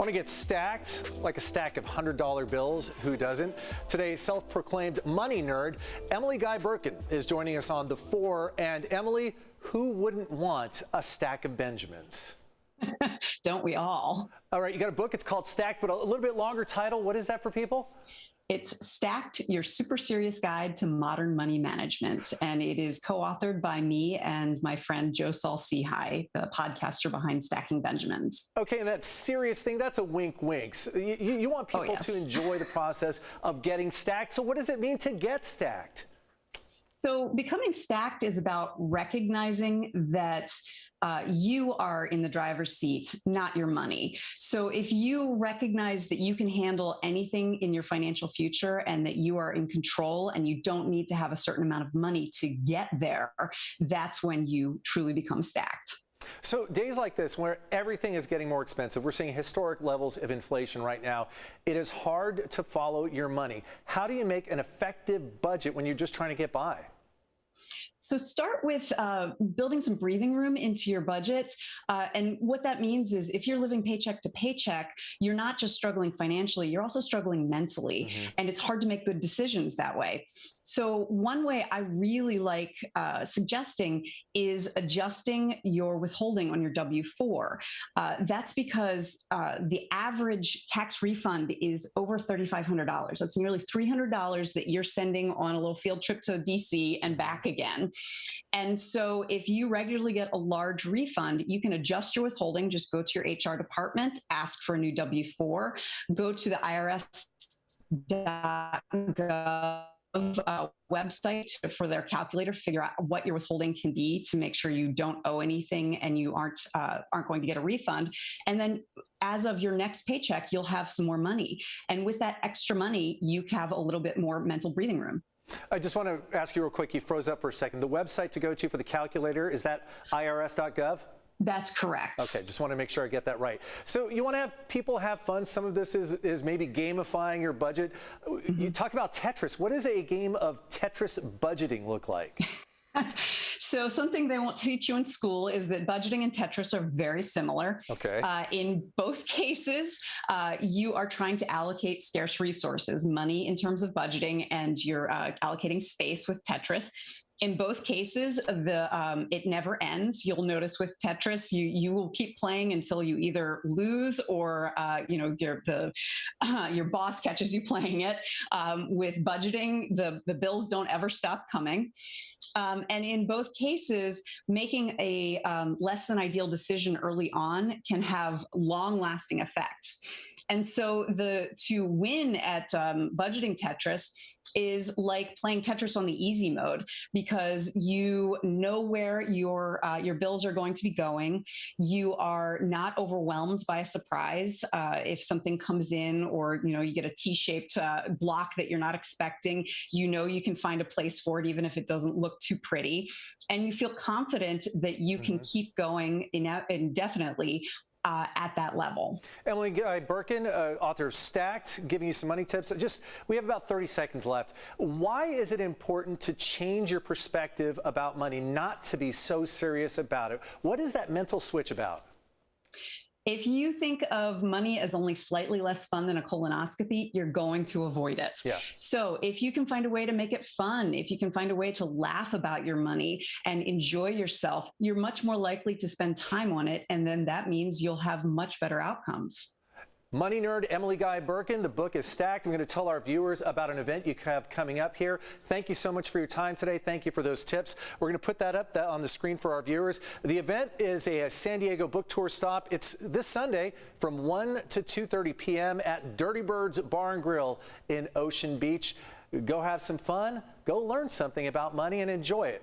Want to get stacked like a stack of $100 bills? Who doesn't? Today's self-proclaimed money nerd, Guy Birken, is joining us on The Four. And Emily, who wouldn't want a stack of Benjamins? Don't we all? All right, you got a book. It's called Stacked, but a little bit longer title. What is that for people? It's Stacked, Your Super Serious Guide to Modern Money Management. And it is co-authored by me and my friend Joe Saul-Sehy, the podcaster behind Stacking Benjamins. Okay, and that serious thing, that's a wink winks. You want people to enjoy the process of getting stacked. So what does it mean to get stacked? So becoming stacked is about recognizing that you are in the driver's seat, not your money. So if you recognize that you can handle anything in your financial future and that you are in control and you don't need to have a certain amount of money to get there, that's when you truly become stacked. So days like this, where everything is getting more expensive, we're seeing historic levels of inflation right now. It is hard to follow your money. How do you make an effective budget when you're just trying to get by? So start with building some breathing room into your budget. And what that means is if you're living paycheck to paycheck, you're not just struggling financially, you're also struggling mentally. And it's hard to make good decisions that way. So one way I really like suggesting is adjusting your withholding on your W-4. That's because the average tax refund is over $3,500. That's nearly $300 that you're sending on a little field trip to DC and back again. And so if you regularly get a large refund, you can adjust your withholding. Just go to your HR department, ask for a new W-4, go to the IRS.gov website for their calculator, figure out what your withholding can be to make sure you don't owe anything and you aren't going to get a refund. And then as of your next paycheck, you'll have some more money. And with that extra money, you have a little bit more mental breathing room. I just want to ask you real quick, you froze up for a second. The website to go to for the calculator, is that irs.gov? That's correct. Okay, just want to make sure I get that right. So you want to have people have fun. Some of this is maybe gamifying your budget. You talk about Tetris. What does a game of Tetris budgeting look like? So something they won't teach you in school is that budgeting and Tetris are very similar. Okay. In both cases, you are trying to allocate scarce resources, money in terms of budgeting, and you're allocating space with Tetris. In both cases, it never ends. You'll notice with Tetris, you will keep playing until you either lose or your boss catches you playing it. With budgeting, the bills don't ever stop coming. And in both cases, making a less than ideal decision early on can have long-lasting effects. And so to win at budgeting Tetris is like playing Tetris on the easy mode, because you know where your bills are going to be going. You are not overwhelmed by a surprise if something comes in, or you get a T-shaped block that you're not expecting. You can find a place for it even if it doesn't look too pretty, and you feel confident that you can keep going indefinitely at that level. Guy Birken, author of Stacked, giving you some money tips. We have about 30 seconds left. Why is it important to change your perspective about money, not to be so serious about it? What is that mental switch about? If you think of money as only slightly less fun than a colonoscopy, you're going to avoid it. Yeah. So if you can find a way to make it fun, if you can find a way to laugh about your money and enjoy yourself, you're much more likely to spend time on it. And then that means you'll have much better outcomes. Money nerd Guy Birken, the book is Stacked. I'm going to tell our viewers about an event you have coming up here. Thank you so much for your time today. Thank you for those tips. We're going to put that up on the screen for our viewers. The event is a San Diego book tour stop. It's this Sunday from 1 to 2:30 p.m. at Dirty Bird's Bar and Grill in Ocean Beach. Go have some fun. Go learn something about money and enjoy it.